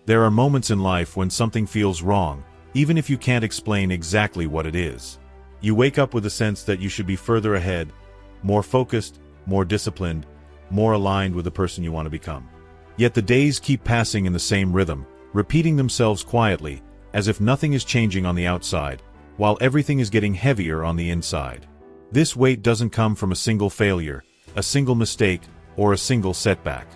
There are moments in life when something feels wrong, even if you can't explain exactly what it is. You wake up with a sense that you should be further ahead, more focused, more disciplined, more aligned with the person you want to become. Yet the days keep passing in the same rhythm, repeating themselves quietly, as if nothing is changing on the outside, while everything is getting heavier on the inside. This weight doesn't come from a single failure, a single mistake, or a single setback.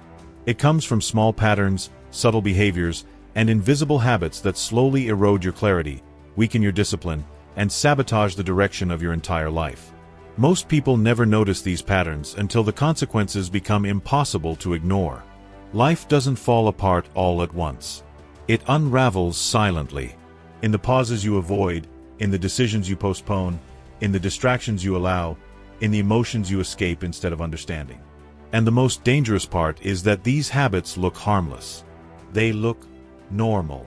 It comes from small patterns, subtle behaviors, and invisible habits that slowly erode your clarity, weaken your discipline, and sabotage the direction of your entire life. Most people never notice these patterns until the consequences become impossible to ignore. Life doesn't fall apart all at once. It unravels silently. In the pauses you avoid, in the decisions you postpone, in the distractions you allow, in the emotions you escape instead of understanding. And the most dangerous part is that these habits look harmless. They look normal.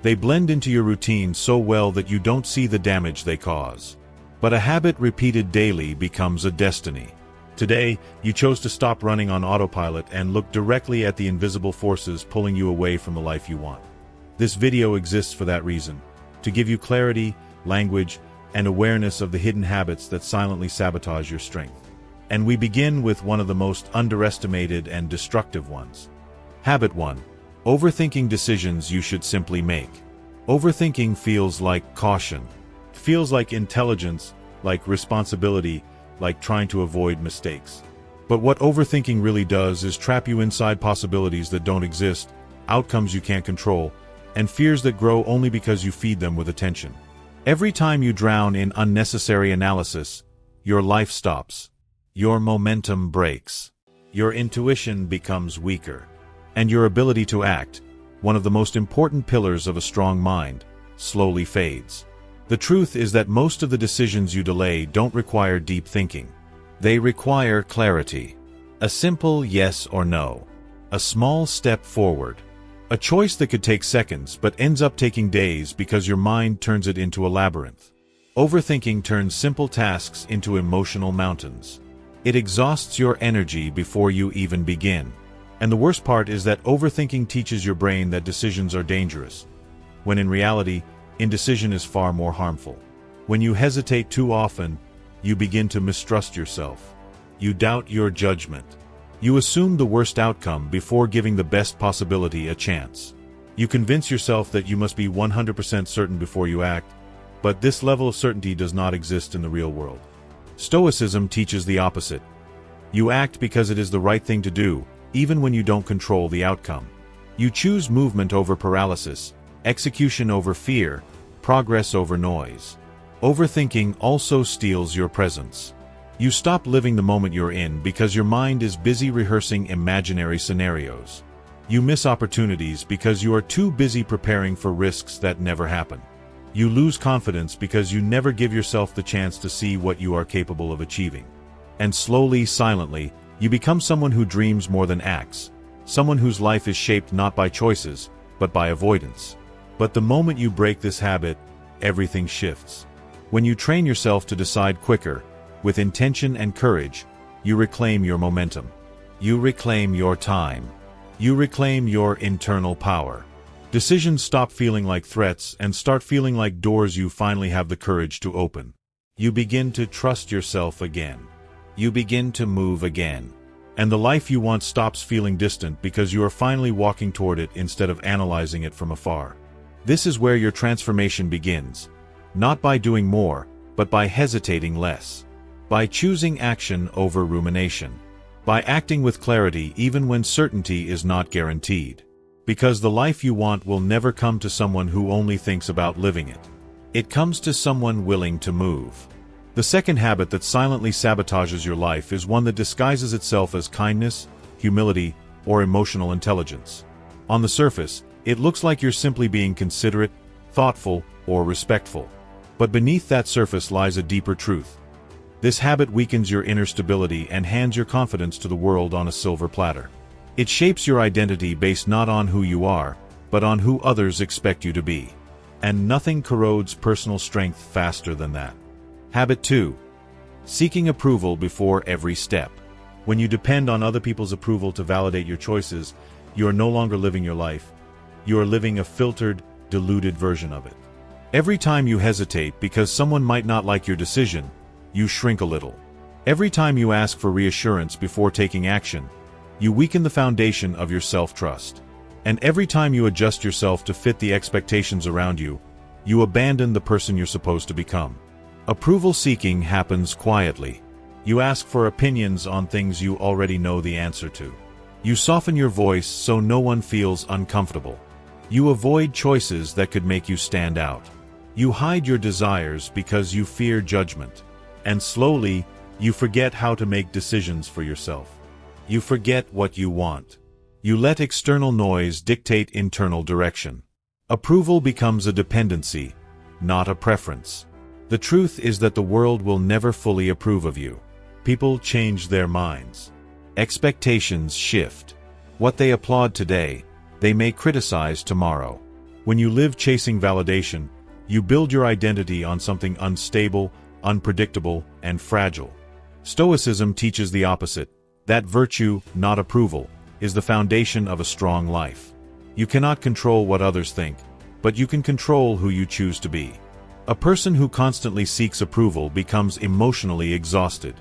They blend into your routine so well that you don't see the damage they cause. But a habit repeated daily becomes a destiny. Today, you chose to stop running on autopilot and look directly at the invisible forces pulling you away from the life you want. This video exists for that reason, to give you clarity, language, and awareness of the hidden habits that silently sabotage your strength. And we begin with one of the most underestimated and destructive ones. Habit 1. Overthinking decisions you should simply make. Overthinking feels like caution. It feels like intelligence, like responsibility, like trying to avoid mistakes. But what overthinking really does is trap you inside possibilities that don't exist, outcomes you can't control, and fears that grow only because you feed them with attention. Every time you drown in unnecessary analysis, your life stops. Your momentum breaks. Your intuition becomes weaker. And your ability to act, one of the most important pillars of a strong mind, slowly fades. The truth is that most of the decisions you delay don't require deep thinking. They require clarity. A simple yes or no. A small step forward. A choice that could take seconds but ends up taking days because your mind turns it into a labyrinth. Overthinking turns simple tasks into emotional mountains. It exhausts your energy before you even begin. And the worst part is that overthinking teaches your brain that decisions are dangerous, when in reality, indecision is far more harmful. When you hesitate too often, you begin to mistrust yourself. You doubt your judgment. You assume the worst outcome before giving the best possibility a chance. You convince yourself that you must be 100% certain before you act, but this level of certainty does not exist in the real world. Stoicism teaches the opposite. You act because it is the right thing to do, even when you don't control the outcome. You choose movement over paralysis, execution over fear, progress over noise. Overthinking also steals your presence. You stop living the moment you're in because your mind is busy rehearsing imaginary scenarios. You miss opportunities because you are too busy preparing for risks that never happen. You lose confidence because you never give yourself the chance to see what you are capable of achieving. And slowly, silently, you become someone who dreams more than acts, someone whose life is shaped not by choices, but by avoidance. But the moment you break this habit, everything shifts. When you train yourself to decide quicker, with intention and courage, you reclaim your momentum. You reclaim your time. You reclaim your internal power. Decisions stop feeling like threats and start feeling like doors you finally have the courage to open. You begin to trust yourself again. You begin to move again. And the life you want stops feeling distant because you are finally walking toward it instead of analyzing it from afar. This is where your transformation begins. Not by doing more, but by hesitating less. By choosing action over rumination. By acting with clarity even when certainty is not guaranteed. Because the life you want will never come to someone who only thinks about living it. It comes to someone willing to move. The second habit that silently sabotages your life is one that disguises itself as kindness, humility, or emotional intelligence. On the surface, it looks like you're simply being considerate, thoughtful, or respectful. But beneath that surface lies a deeper truth. This habit weakens your inner stability and hands your confidence to the world on a silver platter. It shapes your identity based not on who you are, but on who others expect you to be. And nothing corrodes personal strength faster than that. Habit 2. Seeking approval before every step. When you depend on other people's approval to validate your choices, you are no longer living your life. you are living a filtered, diluted version of it. Every time you hesitate because someone might not like your decision, you shrink a little. Every time you ask for reassurance before taking action, you weaken the foundation of your self-trust. And every time you adjust yourself to fit the expectations around you, you abandon the person you're supposed to become. Approval seeking happens quietly. You ask for opinions on things you already know the answer to. You soften your voice so no one feels uncomfortable. You avoid choices that could make you stand out. You hide your desires because you fear judgment. And slowly, you forget how to make decisions for yourself. You forget what you want. You let external noise dictate internal direction. Approval becomes a dependency, not a preference. The truth is that the world will never fully approve of you. People change their minds. Expectations shift. What they applaud today, they may criticize tomorrow. When you live chasing validation, you build your identity on something unstable, unpredictable, and fragile. Stoicism teaches the opposite, that virtue, not approval, is the foundation of a strong life. You cannot control what others think, but you can control who you choose to be. A person who constantly seeks approval becomes emotionally exhausted.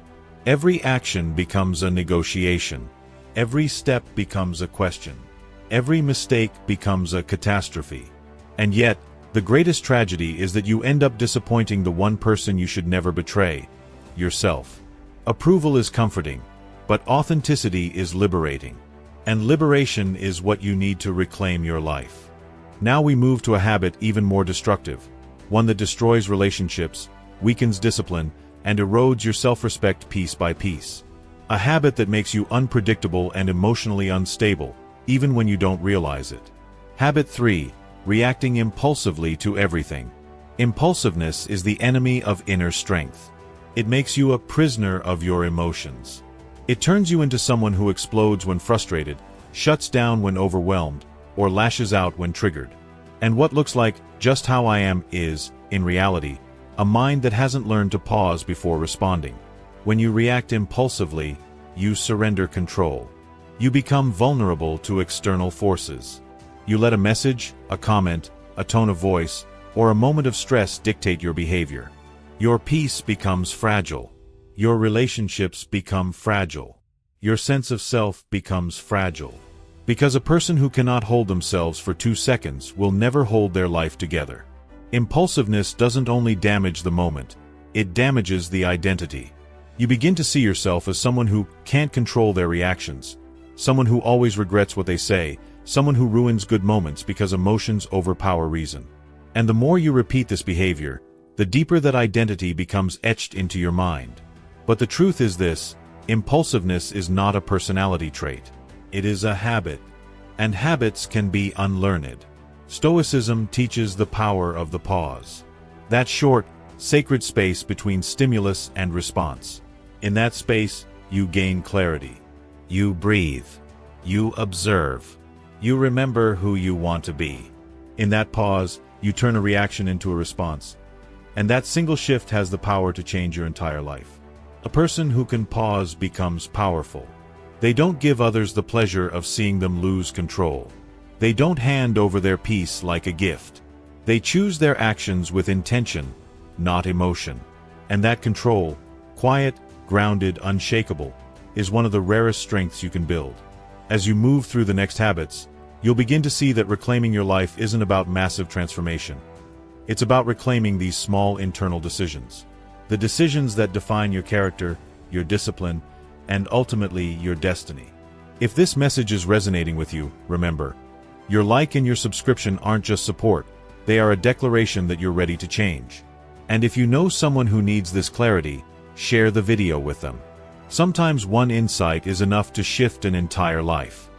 Every action becomes a negotiation. Every step becomes a question. Every mistake becomes a catastrophe. And yet, the greatest tragedy is that you end up disappointing the one person you should never betray, yourself. Approval is comforting, but authenticity is liberating. And liberation is what you need to reclaim your life. Now we move to a habit even more destructive, one that destroys relationships, weakens discipline, and erodes your self-respect piece by piece. A habit that makes you unpredictable and emotionally unstable, even when you don't realize it. Habit 3. Reacting impulsively to everything. Impulsiveness is the enemy of inner strength. It makes you a prisoner of your emotions. It turns you into someone who explodes when frustrated, shuts down when overwhelmed, or lashes out when triggered. And what looks like just how I am is, in reality, a mind that hasn't learned to pause before responding. When you react impulsively, you surrender control. You become vulnerable to external forces. You let a message, a comment, a tone of voice, or a moment of stress dictate your behavior. Your peace becomes fragile. Your relationships become fragile. Your sense of self becomes fragile. Because a person who cannot hold themselves for 2 seconds will never hold their life together. Impulsiveness doesn't only damage the moment, it damages the identity. You begin to see yourself as someone who can't control their reactions, someone who always regrets what they say, someone who ruins good moments because emotions overpower reason. And the more you repeat this behavior, the deeper that identity becomes etched into your mind. But the truth is this, impulsiveness is not a personality trait. It is a habit. And habits can be unlearned. Stoicism teaches the power of the pause. That short, sacred space between stimulus and response. In that space, you gain clarity. You breathe. You observe. You remember who you want to be. In that pause, you turn a reaction into a response. And that single shift has the power to change your entire life. A person who can pause becomes powerful. They don't give others the pleasure of seeing them lose control. They don't hand over their peace like a gift. They choose their actions with intention, not emotion. And that control, quiet, grounded, unshakable, is one of the rarest strengths you can build. As you move through the next habits, you'll begin to see that reclaiming your life isn't about massive transformation. It's about reclaiming these small internal decisions. The decisions that define your character, your discipline, and ultimately your destiny. If this message is resonating with you, remember, your like and your subscription aren't just support, they are a declaration that you're ready to change. And if you know someone who needs this clarity, share the video with them. Sometimes one insight is enough to shift an entire life.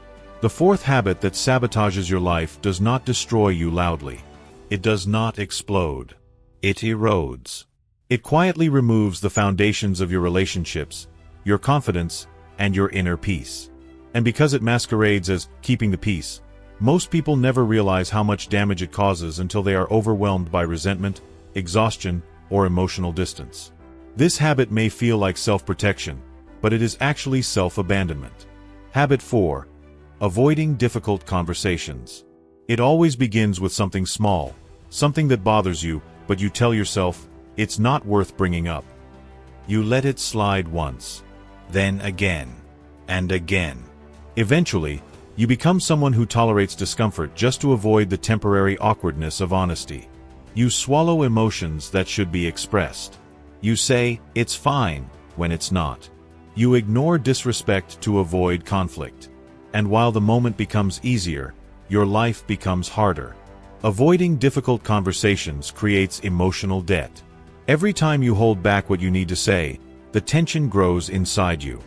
The fourth habit that sabotages your life does not destroy you loudly. It does not explode. It erodes. It quietly removes the foundations of your relationships, your confidence, and your inner peace. And because it masquerades as keeping the peace, most people never realize how much damage it causes until they are overwhelmed by resentment, exhaustion, or emotional distance. This habit may feel like self-protection, but it is actually self-abandonment. Habit 4. Avoiding difficult conversations. It always begins with something small, something that bothers you, but you tell yourself, it's not worth bringing up. You let it slide once, then again, and again. Eventually, you become someone who tolerates discomfort just to avoid the temporary awkwardness of honesty. You swallow emotions that should be expressed. You say, it's fine, when it's not. You ignore disrespect to avoid conflict. And while the moment becomes easier, your life becomes harder. Avoiding difficult conversations creates emotional debt. Every time you hold back what you need to say, the tension grows inside you.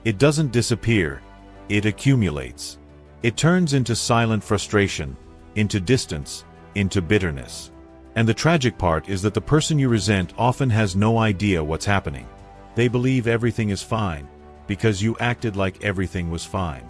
It doesn't disappear, it accumulates. It turns into silent frustration, into distance, into bitterness. And the tragic part is that the person you resent often has no idea what's happening. They believe everything is fine, because you acted like everything was fine.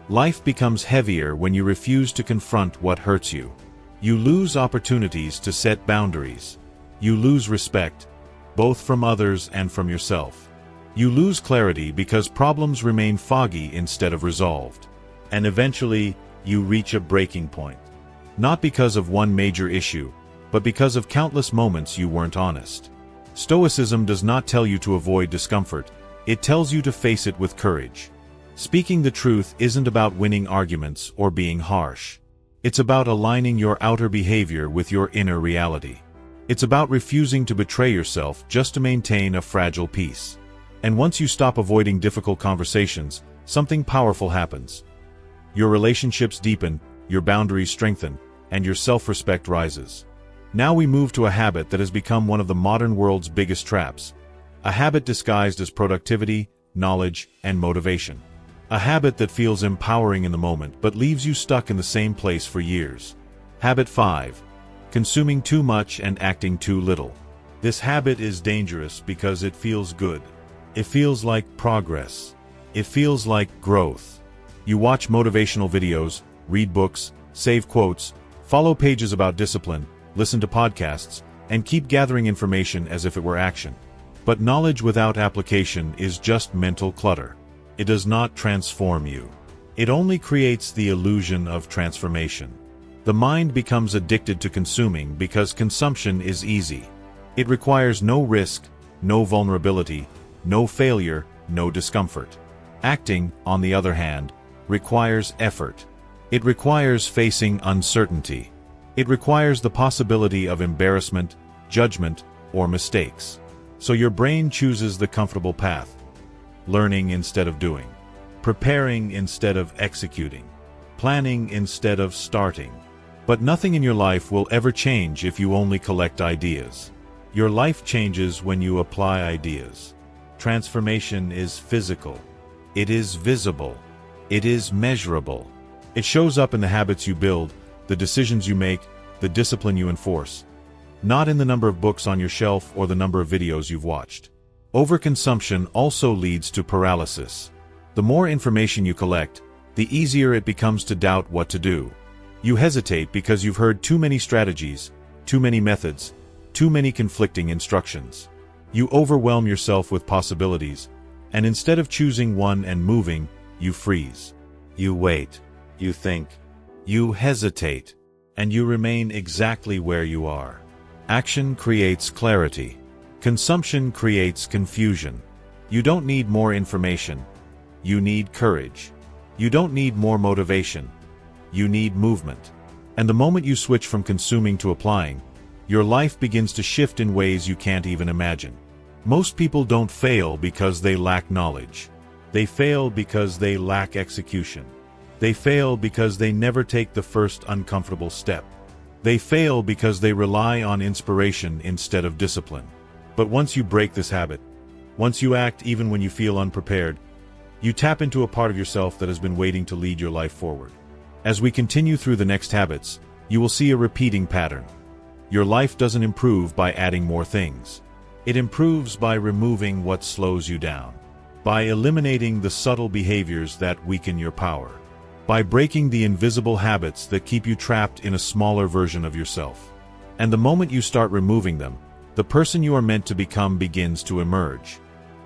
Life becomes heavier when you refuse to confront what hurts you. You lose opportunities to set boundaries. You lose respect, both from others and from yourself. You lose clarity because problems remain foggy instead of resolved. And eventually, you reach a breaking point. Not because of one major issue, but because of countless moments you weren't honest. Stoicism does not tell you to avoid discomfort, it tells you to face it with courage. Speaking the truth isn't about winning arguments or being harsh. It's about aligning your outer behavior with your inner reality. It's about refusing to betray yourself just to maintain a fragile peace. And once you stop avoiding difficult conversations, something powerful happens. Your relationships deepen, your boundaries strengthen, and your self-respect rises. Now we move to a habit that has become one of the modern world's biggest traps. A habit disguised as productivity, knowledge, and motivation. A habit that feels empowering in the moment but leaves you stuck in the same place for years. Habit 5. Consuming too much and acting too little. This habit is dangerous because it feels good. It feels like progress. It feels like growth. You watch motivational videos, read books, save quotes, follow pages about discipline, listen to podcasts, and keep gathering information as if it were action. But knowledge without application is just mental clutter. It does not transform you. It only creates the illusion of transformation. The mind becomes addicted to consuming because consumption is easy. It requires no risk, no vulnerability, no failure, no discomfort. Acting, on the other hand, requires effort. It requires facing uncertainty. It requires the possibility of embarrassment, judgment, or mistakes. So your brain chooses the comfortable path. Learning instead of doing. Preparing instead of executing. Planning instead of starting. But nothing in your life will ever change if you only collect ideas. Your life changes when you apply ideas. Transformation is physical. It is visible. It is measurable. It shows up in the habits you build, the decisions you make, the discipline you enforce. Not in the number of books on your shelf or the number of videos you've watched. Overconsumption also leads to paralysis. The more information you collect, the easier it becomes to doubt what to do. You hesitate because you've heard too many strategies, too many methods, too many conflicting instructions. You overwhelm yourself with possibilities, and instead of choosing one and moving, you freeze. You wait. You think. You hesitate. And you remain exactly where you are. Action creates clarity. Consumption creates confusion. You don't need more information. You need courage. You don't need more motivation. You need movement. And the moment you switch from consuming to applying, your life begins to shift in ways you can't even imagine. Most people don't fail because they lack knowledge. They fail because they lack execution. They fail because they never take the first uncomfortable step. They fail because they rely on inspiration instead of discipline. But once you break this habit, once you act even when you feel unprepared, you tap into a part of yourself that has been waiting to lead your life forward. As we continue through the next habits, you will see a repeating pattern. Your life doesn't improve by adding more things. It improves by removing what slows you down. By eliminating the subtle behaviors that weaken your power. By breaking the invisible habits that keep you trapped in a smaller version of yourself. And the moment you start removing them, the person you are meant to become begins to emerge.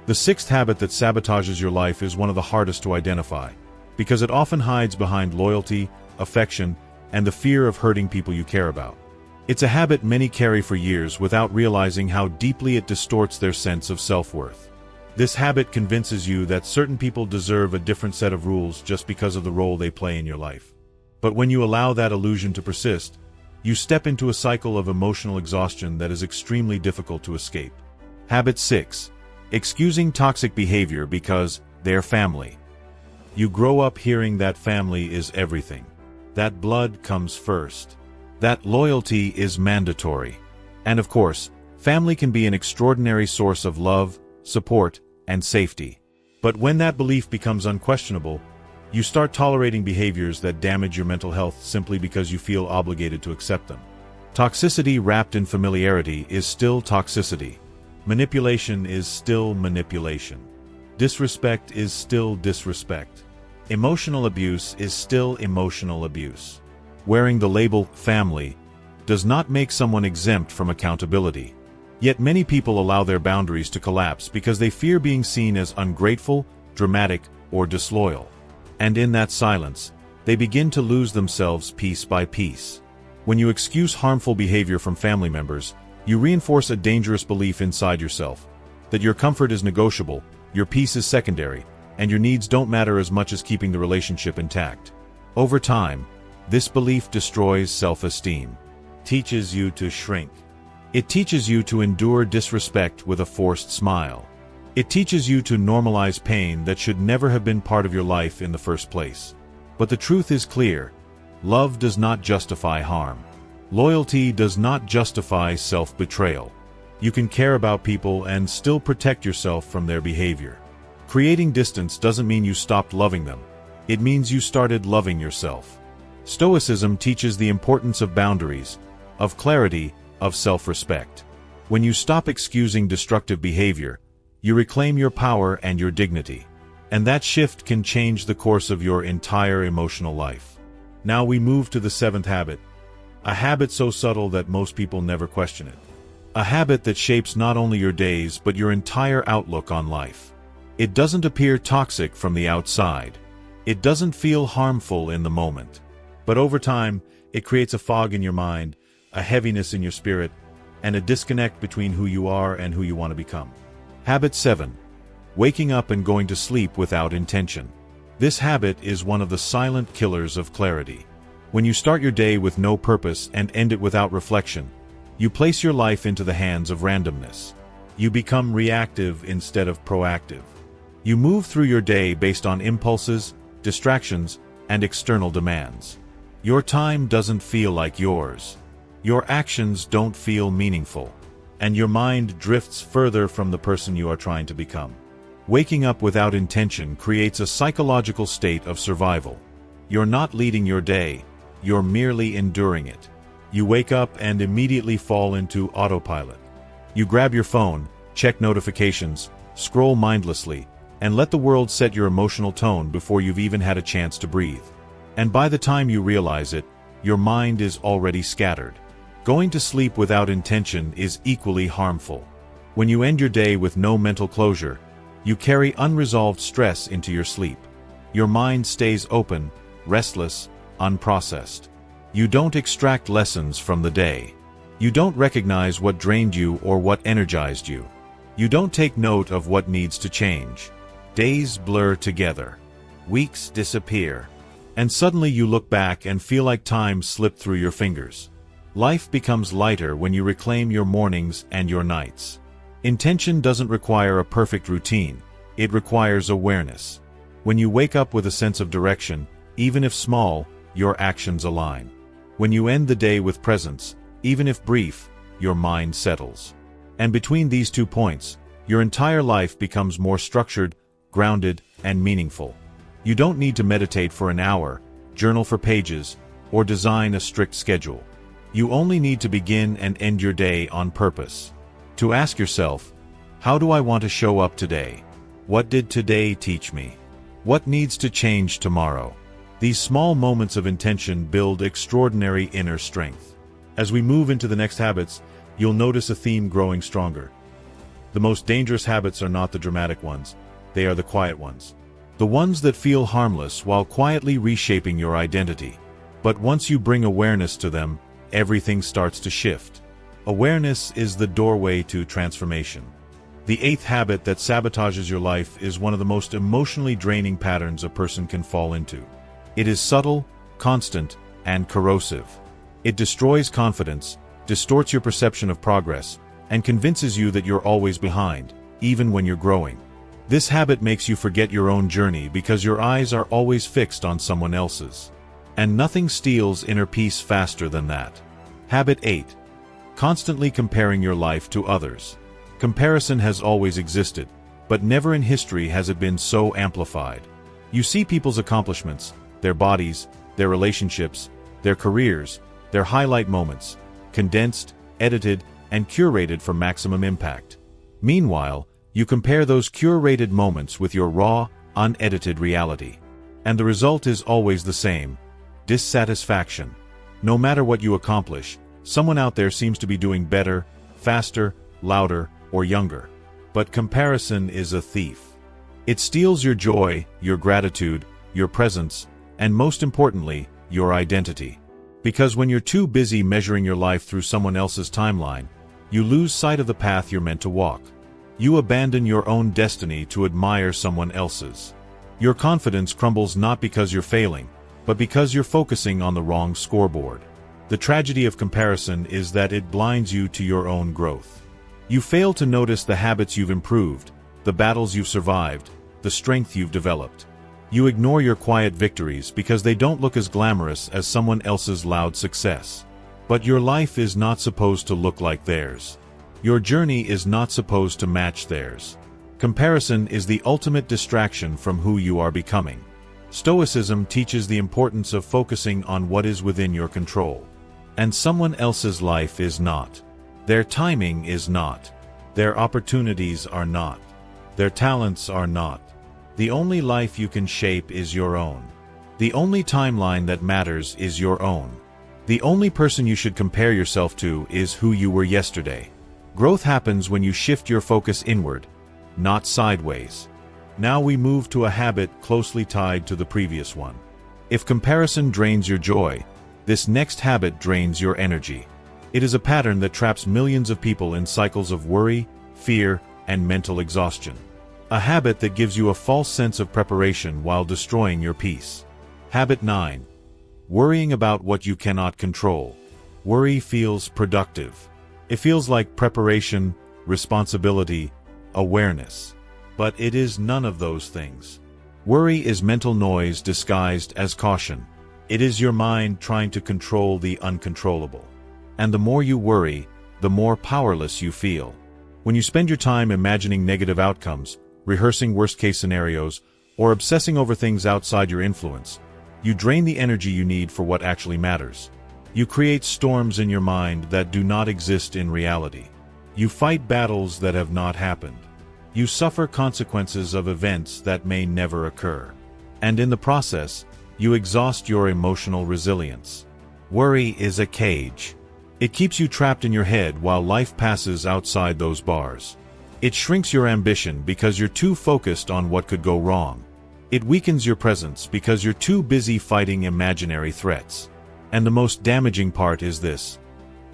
The sixth habit that sabotages your life is one of the hardest to identify, because it often hides behind loyalty, affection, and the fear of hurting people you care about. It's a habit many carry for years without realizing how deeply it distorts their sense of self-worth. This habit convinces you that certain people deserve a different set of rules just because of the role they play in your life. But when you allow that illusion to persist, you step into a cycle of emotional exhaustion that is extremely difficult to escape. Habit 6. Excusing toxic behavior because they're family. You grow up hearing that family is everything. That blood comes first. That loyalty is mandatory. And of course, family can be an extraordinary source of love, support, and safety. But when that belief becomes unquestionable, you start tolerating behaviors that damage your mental health simply because you feel obligated to accept them. Toxicity wrapped in familiarity is still toxicity. Manipulation is still manipulation. Disrespect is still disrespect. Emotional abuse is still emotional abuse. Wearing the label family does not make someone exempt from accountability. Yet many people allow their boundaries to collapse because they fear being seen as ungrateful, dramatic, or disloyal. And in that silence, they begin to lose themselves piece by piece. When you excuse harmful behavior from family members, you reinforce a dangerous belief inside yourself that your comfort is negotiable, your peace is secondary, and your needs don't matter as much as keeping the relationship intact. Over time, this belief destroys self-esteem, teaches you to shrink. It teaches you to endure disrespect with a forced smile. It teaches you to normalize pain that should never have been part of your life in the first place. But the truth is clear. Love does not justify harm. Loyalty does not justify self-betrayal. You can care about people and still protect yourself from their behavior. Creating distance doesn't mean you stopped loving them. It means you started loving yourself. Stoicism teaches the importance of boundaries, of clarity, of self-respect. When you stop excusing destructive behavior, you reclaim your power and your dignity. And that shift can change the course of your entire emotional life. Now we move to the 7th habit. A habit so subtle that most people never question it. A habit that shapes not only your days but your entire outlook on life. It doesn't appear toxic from the outside. It doesn't feel harmful in the moment. But over time, it creates a fog in your mind, a heaviness in your spirit, and a disconnect between who you are and who you want to become. Habit 7. Waking up and going to sleep without intention. This habit is one of the silent killers of clarity. When you start your day with no purpose and end it without reflection, you place your life into the hands of randomness. You become reactive instead of proactive. You move through your day based on impulses, distractions, and external demands. Your time doesn't feel like yours. Your actions don't feel meaningful. And your mind drifts further from the person you are trying to become. Waking up without intention creates a psychological state of survival. You're not leading your day, you're merely enduring it. You wake up and immediately fall into autopilot. You grab your phone, check notifications, scroll mindlessly, and let the world set your emotional tone before you've even had a chance to breathe. And by the time you realize it, your mind is already scattered. Going to sleep without intention is equally harmful. When you end your day with no mental closure, you carry unresolved stress into your sleep. Your mind stays open, restless, unprocessed. You don't extract lessons from the day. You don't recognize what drained you or what energized you. You don't take note of what needs to change. Days blur together. Weeks disappear. And suddenly you look back and feel like time slipped through your fingers. Life becomes lighter when you reclaim your mornings and your nights. Intention doesn't require a perfect routine. It requires awareness. When you wake up with a sense of direction, even if small, your actions align. When you end the day with presence, even if brief, your mind settles. And between these 2 points, your entire life becomes more structured, grounded, and meaningful. You don't need to meditate for an hour, journal for pages, or design a strict schedule. You only need to begin and end your day on purpose. To ask yourself, how do I want to show up today? What did today teach me? What needs to change tomorrow? These small moments of intention build extraordinary inner strength. As we move into the next habits, you'll notice a theme growing stronger. The most dangerous habits are not the dramatic ones, they are the quiet ones. The ones that feel harmless while quietly reshaping your identity. But once you bring awareness to them, everything starts to shift. Awareness is the doorway to transformation. The eighth habit that sabotages your life is one of the most emotionally draining patterns a person can fall into. It is subtle, constant, and corrosive. It destroys confidence, distorts your perception of progress, and convinces you that you're always behind, even when you're growing. This habit makes you forget your own journey because your eyes are always fixed on someone else's. And nothing steals inner peace faster than that. Habit 8. Constantly comparing your life to others. Comparison has always existed, but never in history has it been so amplified. You see people's accomplishments, their bodies, their relationships, their careers, their highlight moments, condensed, edited, and curated for maximum impact. Meanwhile, you compare those curated moments with your raw, unedited reality. And the result is always the same: dissatisfaction. No matter what you accomplish, someone out there seems to be doing better, faster, louder, or younger. But comparison is a thief. It steals your joy, your gratitude, your presence, and most importantly, your identity. Because when you're too busy measuring your life through someone else's timeline, you lose sight of the path you're meant to walk. You abandon your own destiny to admire someone else's. Your confidence crumbles not because you're failing, but because you're focusing on the wrong scoreboard. The tragedy of comparison is that it blinds you to your own growth. You fail to notice the habits you've improved, the battles you've survived, the strength you've developed. You ignore your quiet victories because they don't look as glamorous as someone else's loud success. But your life is not supposed to look like theirs. Your journey is not supposed to match theirs. Comparison is the ultimate distraction from who you are becoming. Stoicism teaches the importance of focusing on what is within your control. And someone else's life is not. Their timing is not. Their opportunities are not. Their talents are not. The only life you can shape is your own. The only timeline that matters is your own. The only person you should compare yourself to is who you were yesterday. Growth happens when you shift your focus inward, not sideways. Now we move to a habit closely tied to the previous one. If comparison drains your joy, this next habit drains your energy. It is a pattern that traps millions of people in cycles of worry, fear, and mental exhaustion. A habit that gives you a false sense of preparation while destroying your peace. Habit 9. Worrying about what you cannot control. Worry feels productive. It feels like preparation, responsibility, awareness. But it is none of those things. Worry is mental noise disguised as caution. It is your mind trying to control the uncontrollable. And the more you worry, the more powerless you feel. When you spend your time imagining negative outcomes, rehearsing worst-case scenarios, or obsessing over things outside your influence, you drain the energy you need for what actually matters. You create storms in your mind that do not exist in reality. You fight battles that have not happened. You suffer consequences of events that may never occur. And in the process, you exhaust your emotional resilience. Worry is a cage. It keeps you trapped in your head while life passes outside those bars. It shrinks your ambition because you're too focused on what could go wrong. It weakens your presence because you're too busy fighting imaginary threats. And the most damaging part is this: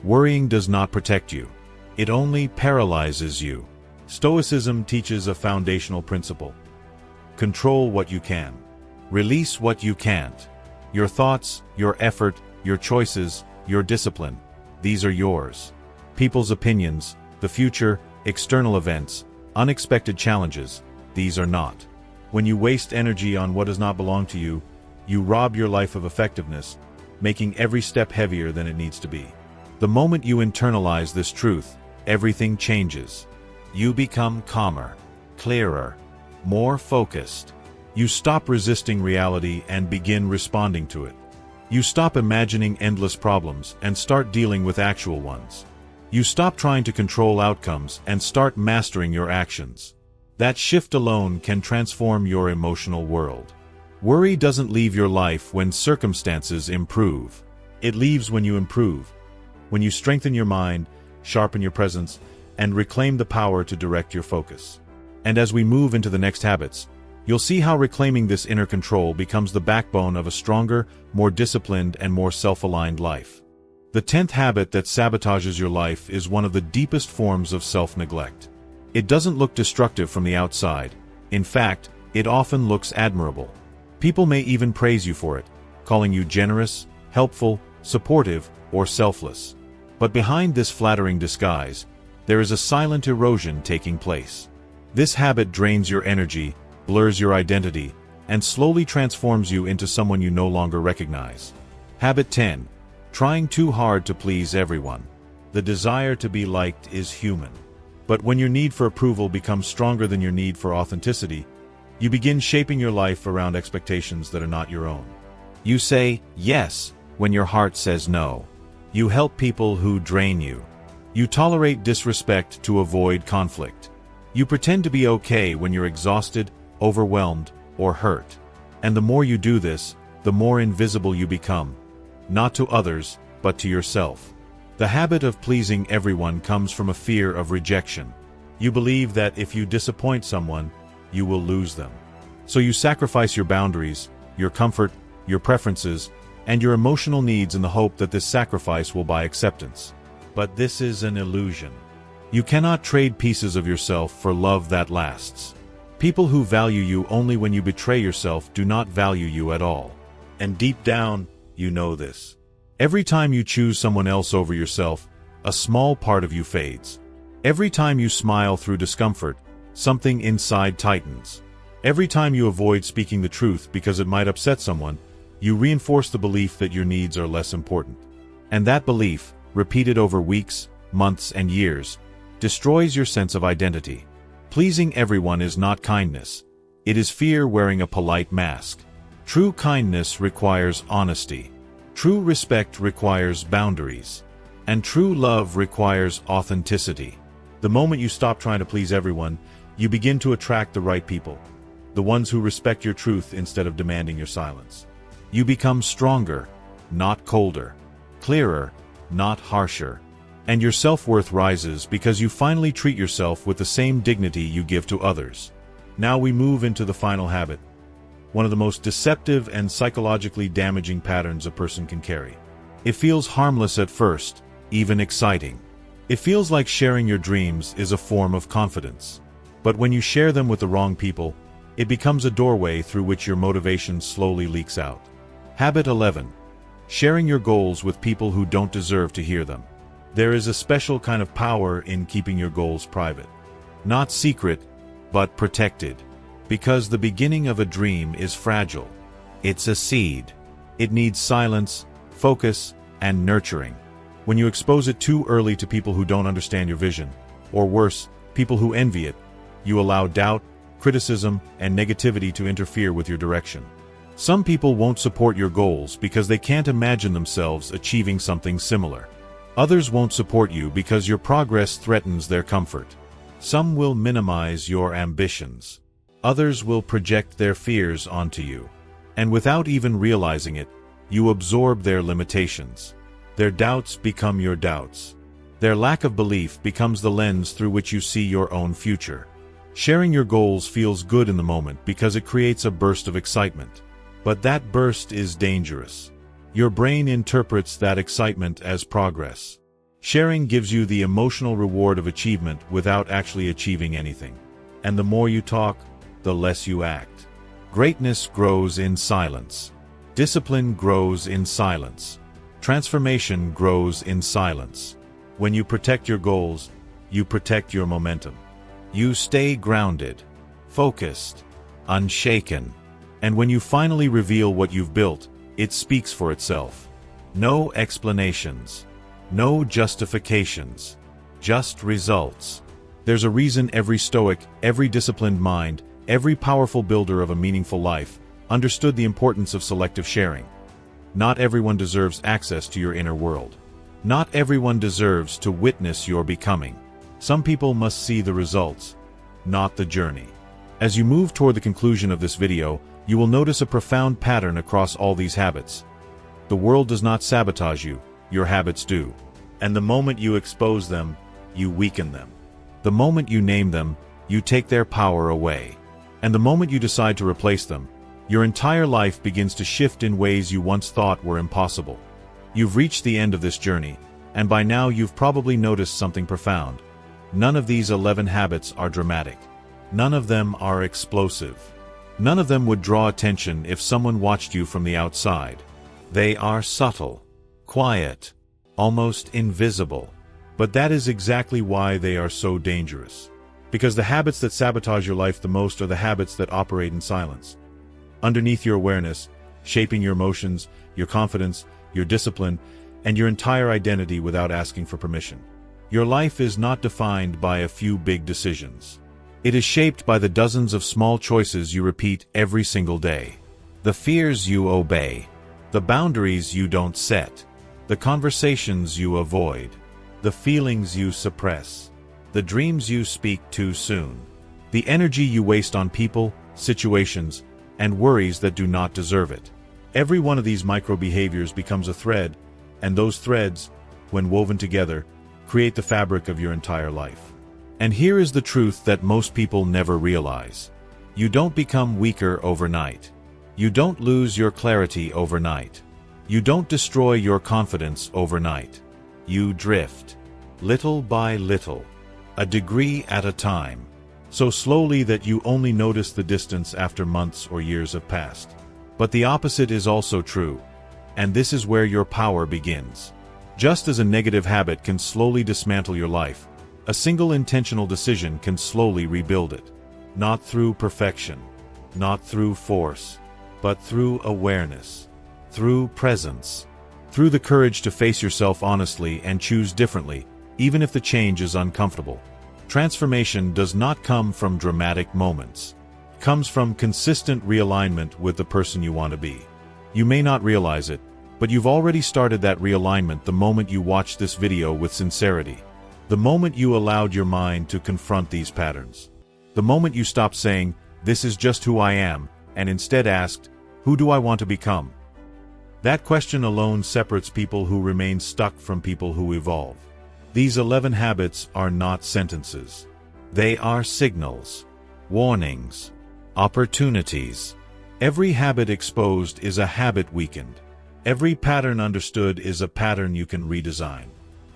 worrying does not protect you. It only paralyzes you. Stoicism teaches a foundational principle. Control what you can. Release what you can't. Your thoughts, your effort, your choices, your discipline. These are yours. People's opinions, the future, external events, unexpected challenges, these are not. When you waste energy on what does not belong to you, you rob your life of effectiveness, making every step heavier than it needs to be. The moment you internalize this truth, everything changes. You become calmer, clearer, more focused. You stop resisting reality and begin responding to it. You stop imagining endless problems and start dealing with actual ones. You stop trying to control outcomes and start mastering your actions. That shift alone can transform your emotional world. Worry doesn't leave your life when circumstances improve. It leaves when you improve. When you strengthen your mind, sharpen your presence, and reclaim the power to direct your focus. And as we move into the next habits, You'll see how reclaiming this inner control becomes the backbone of a stronger, more disciplined, and more self-aligned life. The 10th habit that sabotages your life is one of the deepest forms of self-neglect. It doesn't look destructive from the outside. In fact, it often looks admirable. People may even praise you for it, calling you generous, helpful, supportive, or selfless. But behind this flattering disguise, there is a silent erosion taking place. This habit drains your energy, blurs your identity, and slowly transforms you into someone you no longer recognize. Habit 10. Trying too hard to please everyone. The desire to be liked is human. But when your need for approval becomes stronger than your need for authenticity, you begin shaping your life around expectations that are not your own. You say yes when your heart says no. You help people who drain you. You tolerate disrespect to avoid conflict. You pretend to be okay when you're exhausted, overwhelmed, or hurt. And the more you do this, the more invisible you become. Not to others, but to yourself. The habit of pleasing everyone comes from a fear of rejection. You believe that if you disappoint someone, you will lose them. So you sacrifice your boundaries, your comfort, your preferences, and your emotional needs in the hope that this sacrifice will buy acceptance. But this is an illusion. You cannot trade pieces of yourself for love that lasts. People who value you only when you betray yourself do not value you at all. And deep down, you know this. Every time you choose someone else over yourself, a small part of you fades. Every time you smile through discomfort, something inside tightens. Every time you avoid speaking the truth because it might upset someone, you reinforce the belief that your needs are less important. And that belief, repeated over weeks, months, and years, destroys your sense of identity. Pleasing everyone is not kindness. It is fear wearing a polite mask. True kindness requires honesty. True respect requires boundaries. And true love requires authenticity. The moment you stop trying to please everyone, you begin to attract the right people. The ones who respect your truth instead of demanding your silence. You become stronger, not colder. Clearer, not harsher. And your self-worth rises because you finally treat yourself with the same dignity you give to others. Now we move into the final habit. One of the most deceptive and psychologically damaging patterns a person can carry. It feels harmless at first, even exciting. It feels like sharing your dreams is a form of confidence. But when you share them with the wrong people, it becomes a doorway through which your motivation slowly leaks out. Habit 11. Sharing your goals with people who don't deserve to hear them. There is a special kind of power in keeping your goals private. Not secret, but protected. Because the beginning of a dream is fragile. It's a seed. It needs silence, focus, and nurturing. When you expose it too early to people who don't understand your vision, or worse, people who envy it, you allow doubt, criticism, and negativity to interfere with your direction. Some people won't support your goals because they can't imagine themselves achieving something similar. Others won't support you because your progress threatens their comfort. Some will minimize your ambitions. Others will project their fears onto you. And without even realizing it, you absorb their limitations. Their doubts become your doubts. Their lack of belief becomes the lens through which you see your own future. Sharing your goals feels good in the moment because it creates a burst of excitement. But that burst is dangerous. Your brain interprets that excitement as progress. Sharing gives you the emotional reward of achievement without actually achieving anything. And the more you talk, the less you act. Greatness grows in silence. Discipline grows in silence. Transformation grows in silence. When you protect your goals, you protect your momentum. You stay grounded, focused, unshaken. And when you finally reveal what you've built, it speaks for itself. No explanations. No justifications. Just results. There's a reason every Stoic, every disciplined mind, every powerful builder of a meaningful life understood the importance of selective sharing. Not everyone deserves access to your inner world. Not everyone deserves to witness your becoming. Some people must see the results, not the journey. As you move toward the conclusion of this video, you will notice a profound pattern across all these habits. The world does not sabotage you, your habits do. And the moment you expose them, you weaken them. The moment you name them, you take their power away. And the moment you decide to replace them, your entire life begins to shift in ways you once thought were impossible. You've reached the end of this journey, and by now you've probably noticed something profound. None of these 11 habits are dramatic. None of them are explosive. None of them would draw attention if someone watched you from the outside. They are subtle, quiet, almost invisible. But that is exactly why they are so dangerous. Because the habits that sabotage your life the most are the habits that operate in silence. Underneath your awareness, shaping your emotions, your confidence, your discipline, and your entire identity without asking for permission. Your life is not defined by a few big decisions. It is shaped by the dozens of small choices you repeat every single day. The fears you obey. The boundaries you don't set. The conversations you avoid. The feelings you suppress. The dreams you speak too soon. The energy you waste on people, situations, and worries that do not deserve it. Every one of these micro-behaviors becomes a thread, and those threads, when woven together, create the fabric of your entire life. And here is the truth that most people never realize. You don't become weaker overnight. You don't lose your clarity overnight. You don't destroy your confidence overnight. You drift, little by little, a degree at a time, so slowly that you only notice the distance after months or years have passed. But the opposite is also true, and this is where your power begins. Just as a negative habit can slowly dismantle your life, a single intentional decision can slowly rebuild it. Not through perfection, not through force, but through awareness, through presence, through the courage to face yourself honestly and choose differently, even if the change is uncomfortable. Transformation does not come from dramatic moments. It comes from consistent realignment with the person you want to be. You may not realize it, but you've already started that realignment the moment you watched this video with sincerity. The moment you allowed your mind to confront these patterns. The moment you stopped saying, "This is just who I am," and instead asked, "Who do I want to become?" That question alone separates people who remain stuck from people who evolve. These 11 habits are not sentences. They are signals, warnings, opportunities. Every habit exposed is a habit weakened. Every pattern understood is a pattern you can redesign.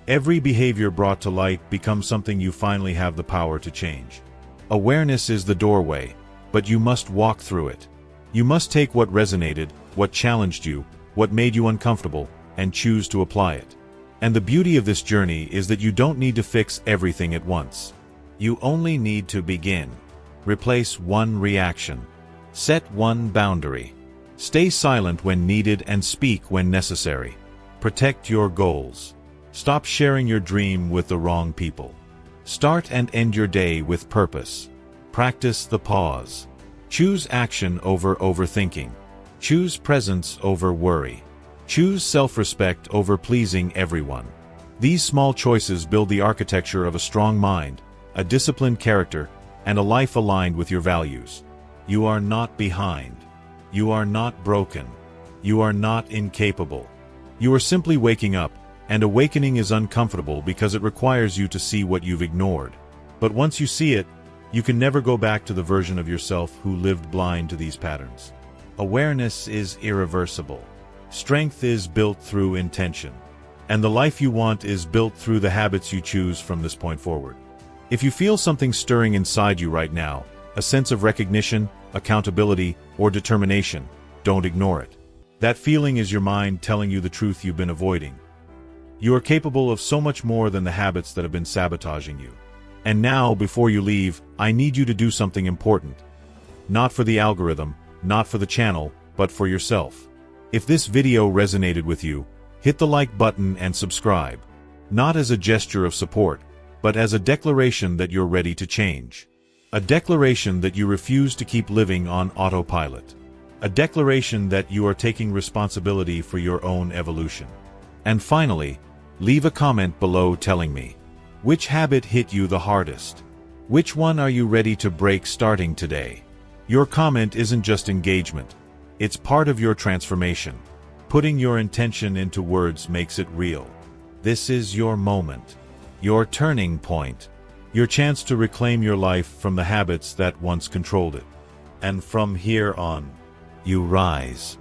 Every behavior brought to light becomes something you finally have the power to change. Awareness is the doorway, but you must walk through it. You must take what resonated, what challenged you, what made you uncomfortable, and choose to apply it. And the beauty of this journey is that you don't need to fix everything at once. You only need to begin. Replace one reaction. Set one boundary. Stay silent when needed and speak when necessary. Protect your goals. Stop sharing your dream with the wrong people. Start and end your day with purpose. Practice the pause. Choose action over overthinking. Choose presence over worry. Choose self-respect over pleasing everyone. These small choices build the architecture of a strong mind, a disciplined character, and a life aligned with your values. You are not behind. You are not broken. You are not incapable. You are simply waking up, and awakening is uncomfortable because it requires you to see what you've ignored. But once you see it, you can never go back to the version of yourself who lived blind to these patterns. Awareness is irreversible. Strength is built through intention. And the life you want is built through the habits you choose from this point forward. If you feel something stirring inside you right now, a sense of recognition, accountability, or determination, don't ignore it. That feeling is your mind telling you the truth you've been avoiding. You are capable of so much more than the habits that have been sabotaging you. And now, before you leave, I need you to do something important. Not for the algorithm, not for the channel, but for yourself. If this video resonated with you, hit the like button and subscribe. Not as a gesture of support, but as a declaration that you're ready to change. A declaration that you refuse to keep living on autopilot. A declaration that you are taking responsibility for your own evolution. And finally, leave a comment below telling me, which habit hit you the hardest? Which one are you ready to break starting today? Your comment isn't just engagement. It's part of your transformation. Putting your intention into words makes it real. This is your moment. Your turning point. Your chance to reclaim your life from the habits that once controlled it. And from here on, you rise.